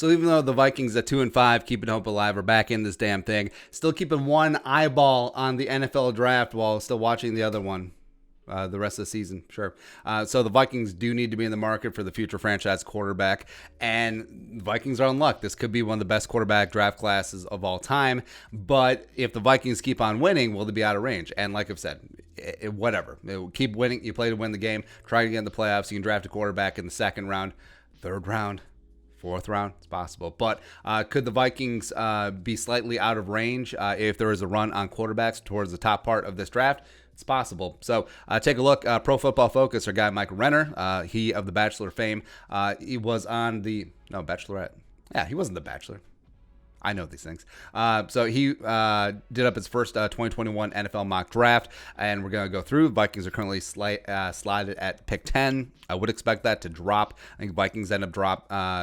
So even though the Vikings at 2-5, keeping hope alive, are back in this damn thing, still keeping one eyeball on the NFL draft while still watching the other one. The rest of the season, sure. So the Vikings do need to be in the market for the future franchise quarterback, and the Vikings are in luck. This could be one of the best quarterback draft classes of all time, but if the Vikings keep on winning, will they be out of range? And like I've said, whatever. Keep winning. You play to win the game. Try to get in the playoffs. You can draft a quarterback in the second round, third round, fourth round. It's possible. But could the Vikings be slightly out of range if there is a run on quarterbacks towards the top part of this draft? It's possible. So take a look. Pro Football Focus, our guy Mike Renner, he of The Bachelor fame, he was on the Bachelorette. Yeah, he wasn't The Bachelor. I know these things. So he did up his first 2021 NFL mock draft, and we're going to go through. Vikings are currently slotted at pick 10. I would expect that to drop. I think Vikings end up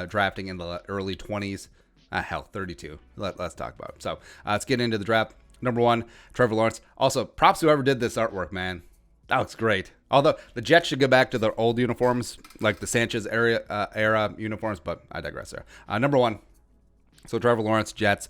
drafting in the early 20s. 32. Let's talk about it. So let's get into the draft. Number 1, Trevor Lawrence. Also, props to whoever did this artwork, man. That looks great. Although the Jets should go back to their old uniforms, like the Sanchez era uniforms, but I digress there. Number 1, so Trevor Lawrence, Jets.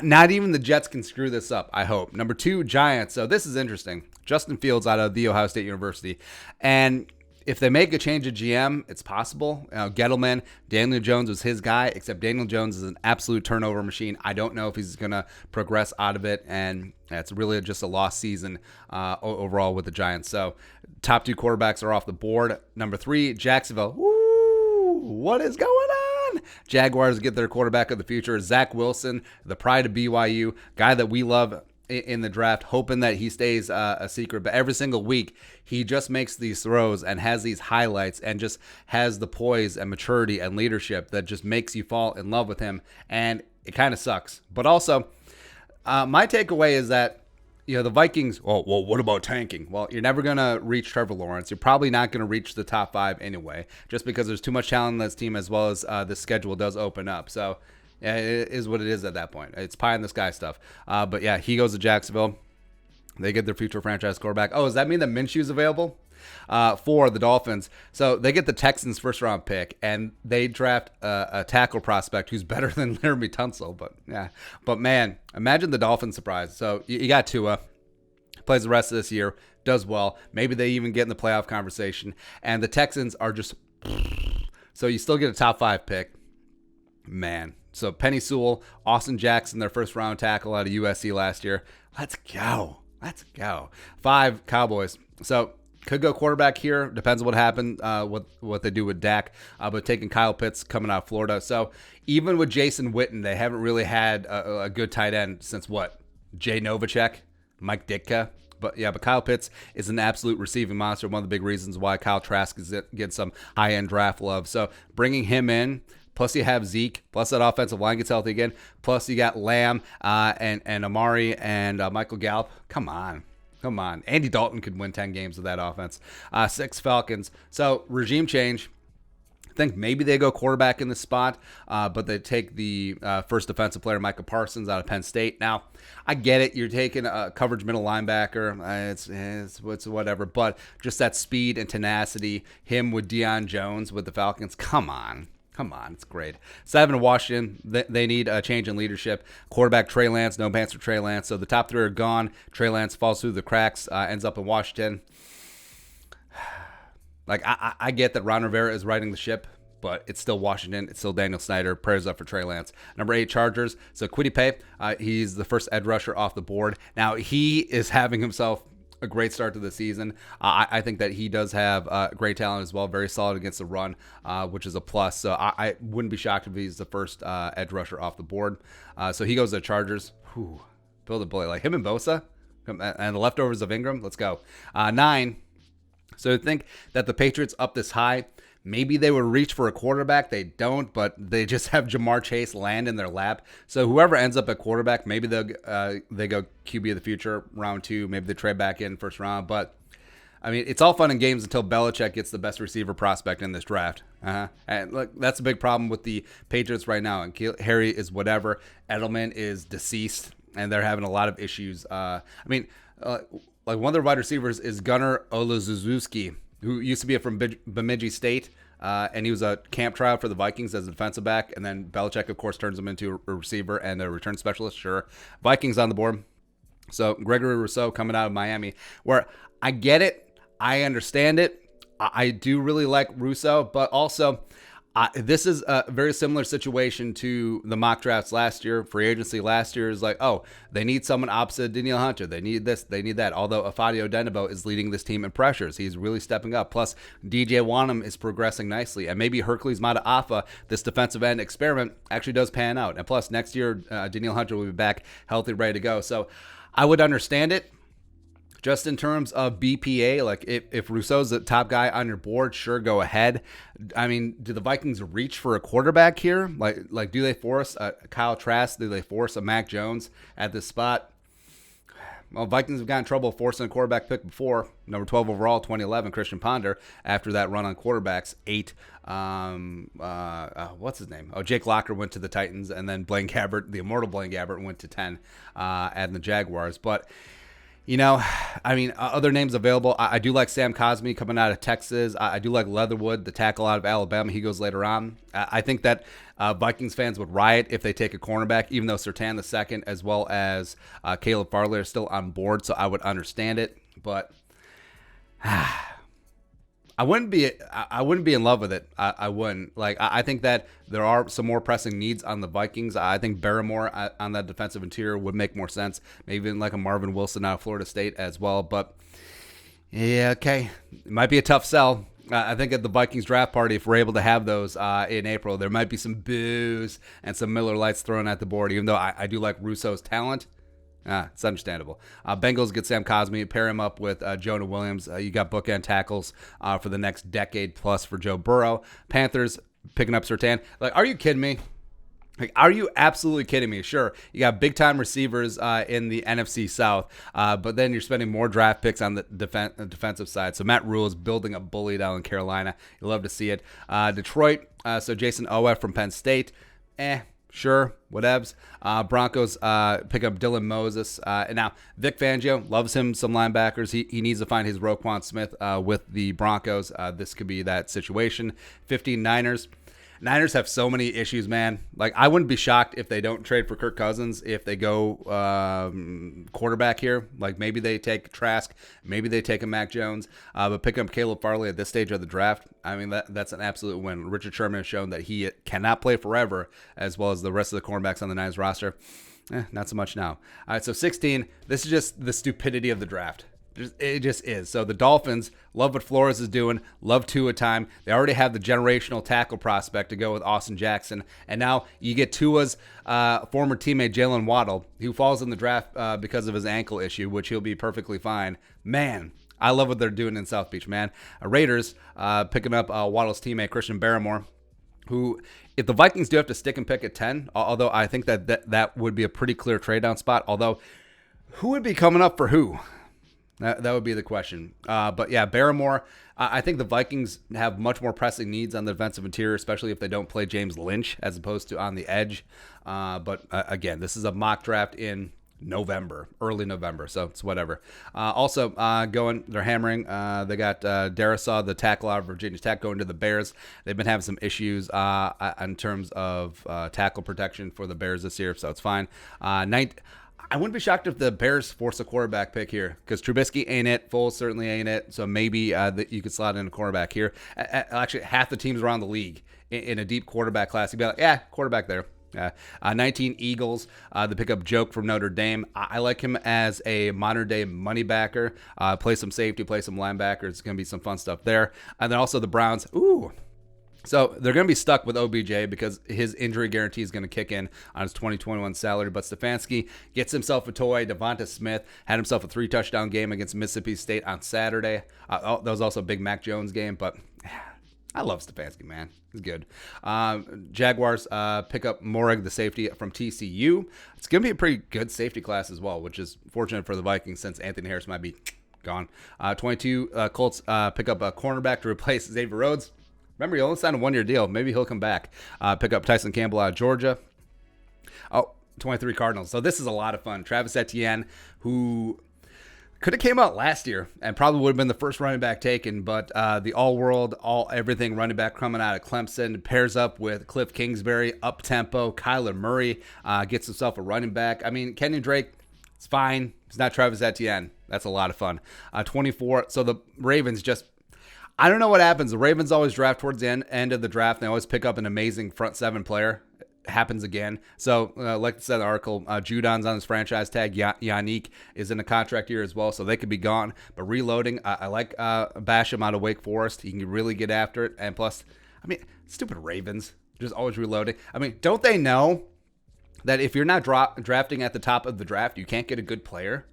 Not even the Jets can screw this up, I hope. Number 2, Giants. So this is interesting. Justin Fields out of The Ohio State University. And if they make a change of GM, it's possible. Gettleman, Daniel Jones was his guy, except Daniel Jones is an absolute turnover machine. I don't know if he's going to progress out of it, and it's really just a lost season overall with the Giants. So top 2 quarterbacks are off the board. Number 3, Jacksonville. Woo! What is going on? Jaguars get their quarterback of the future, Zach Wilson, the pride of BYU, guy that we love in the draft, hoping that he stays a secret. But every single week, he just makes these throws and has these highlights and just has the poise and maturity and leadership that just makes you fall in love with him. And it kind of sucks. But also, my takeaway is that, the Vikings, well, what about tanking? Well, you're never going to reach Trevor Lawrence. You're probably not going to reach the top 5 anyway, just because there's too much talent in this team, as well as the schedule does open up. So, yeah, it is what it is at that point. It's pie in the sky stuff. But yeah, he goes to Jacksonville. They get their future franchise quarterback. Oh, does that mean that Minshew's available? For the Dolphins. So they get the Texans' first round pick, and they draft a tackle prospect who's better than Laramie Tunsil. But man, imagine the Dolphins' surprise. So you got Tua, plays the rest of this year, does well. Maybe they even get in the playoff conversation. And the Texans are just, so you still get a top 5 pick. Man. So Penny Sewell, Austin Jackson, their first round tackle out of USC last year. Let's go. 5, Cowboys. So could go quarterback here. Depends on what happened, what they do with Dak. But taking Kyle Pitts coming out of Florida. So even with Jason Witten, they haven't really had a good tight end since what? Jay Novacek, Mike Ditka. But Kyle Pitts is an absolute receiving monster. One of the big reasons why Kyle Trask is getting some high-end draft love. So bringing him in, plus you have Zeke, plus that offensive line gets healthy again, plus you got Lamb and Amari and Michael Gallup. Come on. Andy Dalton could win 10 games with that offense. 6, Falcons. So regime change. I think maybe they go quarterback in this spot, but they take the first defensive player, Micah Parsons, out of Penn State. Now, I get it. You're taking a coverage middle linebacker. It's whatever. But just that speed and tenacity, him with Deion Jones with the Falcons, come on, it's great. 7, Washington. They need a change in leadership. Quarterback Trey Lance, no pants for Trey Lance. So the top 3 are gone. Trey Lance falls through the cracks, ends up in Washington. Like, I get that Ron Rivera is riding the ship, but it's still Washington. It's still Daniel Snyder. Prayers up for Trey Lance. Number 8, Chargers. So Kwity Paye, he's the first edge rusher off the board. Now, he is having himself a great start to the season. I think that he does have great talent as well. Very solid against the run, which is a plus. So I wouldn't be shocked if he's the first edge rusher off the board. So he goes to the Chargers. Build a bully. Like him and Bosa and the leftovers of Ingram. Let's go. 9. So I think that the Patriots up this high, maybe they would reach for a quarterback. They don't, but they just have Jamar Chase land in their lap. So whoever ends up at quarterback, maybe they go QB of the future, round 2. Maybe they trade back in first round. But, I mean, it's all fun and games until Belichick gets the best receiver prospect in this draft. And look, that's a big problem with the Patriots right now. And Harry is whatever. Edelman is deceased, and they're having a lot of issues. Like one of their wide receivers is Gunnar Olszewski, who used to be from Bemidji State. and he was a camp tryout for the Vikings as a defensive back. And then Belichick, of course, turns him into a receiver and a return specialist. Sure. Vikings on the board. So Gregory Rousseau coming out of Miami, where I get it. I understand it. I do really like Rousseau, but also this is a very similar situation to the mock drafts last year. Free agency last year is like, oh, they need someone opposite Danielle Hunter. They need this. They need that. Although Afadio Denebo is leading this team in pressures. He's really stepping up. Plus, DJ Wanham is progressing nicely. And maybe Hercules Mataafa, this defensive end experiment, actually does pan out. And plus, next year, Danielle Hunter will be back healthy, ready to go. So I would understand it. Just in terms of BPA, like if Rousseau's the top guy on your board, sure, go ahead. I mean, do the Vikings reach for a quarterback here? Like do they force a Kyle Trask? Do they force a Mac Jones at this spot? Well, Vikings have gotten in trouble forcing a quarterback pick before. Number 12 overall, 2011, Christian Ponder, after that run on quarterbacks, 8. What's his name? Oh, Jake Locker went to the Titans, and then Blaine Gabbert, the immortal Blaine Gabbert, went to 10 at the Jaguars. But you know, I mean, other names available. I do like Sam Cosmi coming out of Texas. I do like Leatherwood, the tackle out of Alabama. He goes later on. I think that Vikings fans would riot if they take a cornerback, even though Surtain II as well as Caleb Farley are still on board, so I would understand it. But I wouldn't be in love with it. I wouldn't. Like, I think that there are some more pressing needs on the Vikings. I think Barrymore on that defensive interior would make more sense. Maybe even like a Marvin Wilson out of Florida State as well. But yeah, okay, it might be a tough sell. I think at the Vikings draft party, if we're able to have those in April, there might be some boos and some Miller Lights thrown at the board. Even though I do like Rousseau's talent. It's understandable. Bengals get Sam Cosmi, pair him up with Jonah Williams. You got bookend tackles for the next decade plus for Joe Burrow. Panthers picking up Surtain. Like, are you kidding me? Like, are you absolutely kidding me? Sure, you got big-time receivers in the NFC South, but then you're spending more draft picks on the defensive side. So Matt Rule is building a bully down in Carolina. You love to see it. Detroit, so Jason Owe from Penn State. Sure, whatevs. Broncos pick up Dylan Moses. And now, Vic Fangio loves him some linebackers. He needs to find his Roquan Smith with the Broncos. This could be that situation. 15 Niners. Niners have so many issues, man. Like, I wouldn't be shocked if they don't trade for Kirk Cousins if they go quarterback here. Like, maybe they take Trask, maybe they take a Mac Jones, but picking up Caleb Farley at this stage of the draft, I mean, that's an absolute win. Richard Sherman has shown that he cannot play forever, as well as the rest of the cornerbacks on the Niners roster. Not so much now. All right, so 16, this is just the stupidity of the draft. It just is. So the Dolphins love what Flores is doing, love Tua time. They already have the generational tackle prospect to go with Austin Jackson. And now you get Tua's former teammate Jalen Waddle, who falls in the draft because of his ankle issue, which he'll be perfectly fine. Man, I love what they're doing in South Beach, man. Raiders picking up Waddle's teammate Christian Barrymore, who, if the Vikings do have to stick and pick at 10, although I think that would be a pretty clear trade-down spot, although who would be coming up for who? That would be the question. But yeah, Barrymore, I think the Vikings have much more pressing needs on the defensive interior, especially if they don't play James Lynch as opposed to on the edge. But again, this is a mock draft in November, early November, so it's whatever. Also, they're hammering. They got Darisaw, the tackle out of Virginia Tech, going to the Bears. They've been having some issues in terms of tackle protection for the Bears this year, so it's fine. I wouldn't be shocked if the Bears force a quarterback pick here, because Trubisky ain't it, Foles certainly ain't it, so maybe you could slot in a quarterback here. Actually, half the teams around the league in a deep quarterback class, you'd be like, yeah, quarterback there. 19 Eagles, the pickup Joke from Notre Dame. I like him as a modern-day money backer. Play some safety, play some linebacker. It's going to be some fun stuff there. And then also the Browns. So they're going to be stuck with OBJ because his injury guarantee is going to kick in on his 2021 salary. But Stefanski gets himself a toy. Devonta Smith had himself a 3-touchdown game against Mississippi State on Saturday. That was also a big Mac Jones game, but I love Stefanski, man. He's good. Jaguars pick up Morrig, the safety from TCU. It's going to be a pretty good safety class as well, which is fortunate for the Vikings since Anthony Harris might be gone. 22 Colts pick up a cornerback to replace Xavier Rhodes. Remember, he only signed a 1-year deal. Maybe he'll come back. Pick up Tyson Campbell out of Georgia. 23 Cardinals. So this is a lot of fun. Travis Etienne, who Could have came out last year and probably would have been the first running back taken, but the all-world, all-everything running back coming out of Clemson pairs up with Cliff Kingsbury, up-tempo. Kyler Murray gets himself a running back. I mean, Kenyon Drake, it's fine. He's not Travis Etienne. That's a lot of fun. 24. So the Ravens just, I don't know what happens. The Ravens always draft towards the end of the draft. They always pick up an amazing front seven player. Happens again. So, like I said in the article, Judon's on his franchise tag. Yannick is in a contract year as well, so they could be gone. But reloading, I like Basham out of Wake Forest. He can really get after it. And plus, I mean, stupid Ravens, just always reloading. I mean, don't they know that if you're not drafting at the top of the draft, you can't get a good player?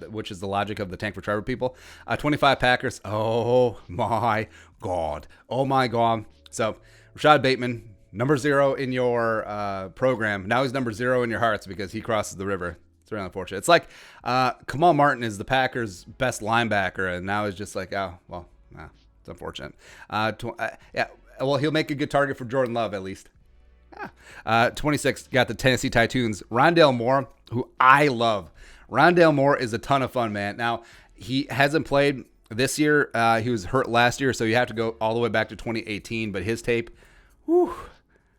Which is the logic of the Tank for Trevor people. 25 Packers. Oh, my God. Oh, my God. So, Rashad Bateman, number 0 in your program. Now he's number 0 in your hearts because he crosses the river. It's really unfortunate. It's like Kamal Martin is the Packers' best linebacker, and now he's just like, oh, well, nah, it's unfortunate. Yeah, well, he'll make a good target for Jordan Love at least. 26, got the Tennessee Titans. Rondale Moore, who I love. Rondale Moore is a ton of fun, man. Now, he hasn't played this year. He was hurt last year, so you have to go all the way back to 2018. But his tape, whew,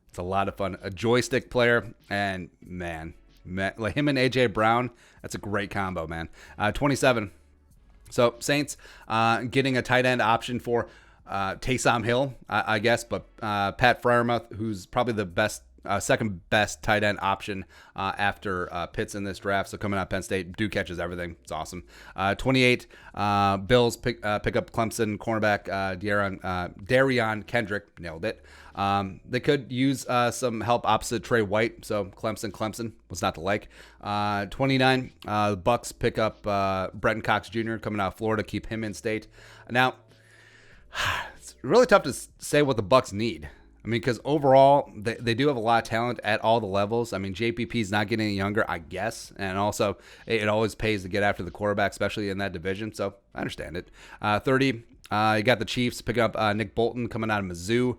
it's a lot of fun. A joystick player, and man, like him and A.J. Brown, that's a great combo, man. 27. So Saints getting a tight end option for Taysom Hill, I guess, but Pat Freiermuth, who's probably the best, second best tight end option after Pitts in this draft. So coming out of Penn State, dude catches everything. It's awesome. 28, Bills pick up Clemson cornerback Darion Kendrick. Nailed it. They could use some help opposite Trey White. So Clemson was not to like. 29, the Bucks pick up Brenton Cox Jr. coming out of Florida, keep him in state. Now, it's really tough to say what the Bucks need. I mean, because overall, they do have a lot of talent at all the levels. I mean, JPP is not getting any younger, I guess. And also, it always pays to get after the quarterback, especially in that division. So I understand it. 30, you got the Chiefs picking up Nick Bolton coming out of Mizzou,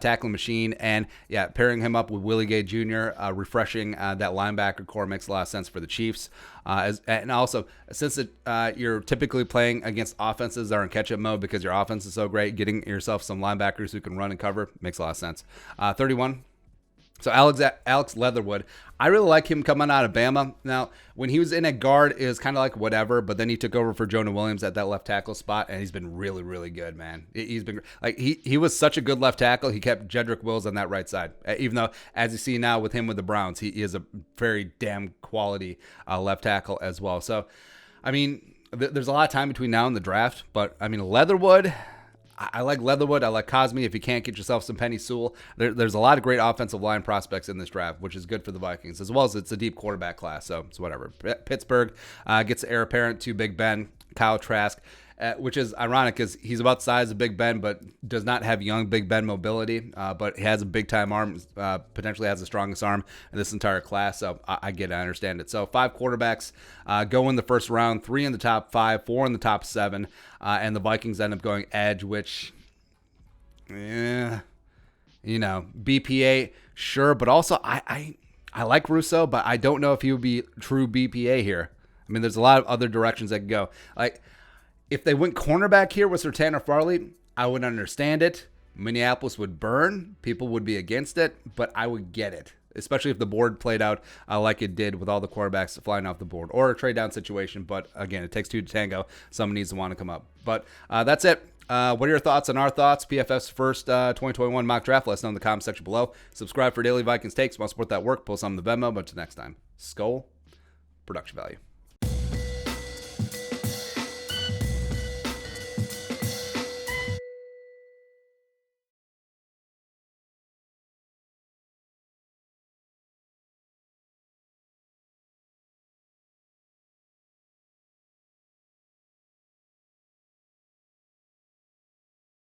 tackling machine. And, yeah, pairing him up with Willie Gay Jr., refreshing that linebacker core makes a lot of sense for the Chiefs. And also, since you're typically playing against offenses that are in catch-up mode because your offense is so great, getting yourself some linebackers who can run and cover makes a lot of sense. 31. So Alex Leatherwood, I really like him coming out of Bama. Now, when he was in at guard, it was kind of like whatever, but then he took over for Jonah Williams at that left tackle spot, and he's been really, really good, man. He's been like he was such a good left tackle. He kept Jedrick Wills on that right side, even though, as you see now with him with the Browns, he is a very damn quality left tackle as well. So, I mean, there's a lot of time between now and the draft, but I mean, Leatherwood. I like Leatherwood. I like Cosme. If you can't get yourself some Penny Sewell, there's a lot of great offensive line prospects in this draft, which is good for the Vikings, as well as it's a deep quarterback class, so it's whatever. Pittsburgh gets the heir apparent to Big Ben, Kyle Trask, which is ironic because he's about the size of Big Ben, but does not have young Big Ben mobility, but he has a big-time arm, potentially has the strongest arm in this entire class, so I get it, I understand it. So 5 quarterbacks go in the first round, 3 in the top 5, 4 in the top 7, and the Vikings end up going edge, which, BPA, sure, but also I like Rousseau, but I don't know if he would be true BPA here. I mean, there's a lot of other directions that could go. Like, if they went cornerback here with Sertan or Farley, I would understand it. Minneapolis would burn. People would be against it, but I would get it, especially if the board played out like it did with all the quarterbacks flying off the board, or a trade down situation. But again, it takes 2 to tango. Someone needs to want to come up. But that's it. What are your thoughts on our thoughts? PFF's first 2021 mock draft. Let us know in the comment section below. Subscribe for daily Vikings takes. Want to support that work? Pull some of the Venmo. But until next time, Skull Production Value.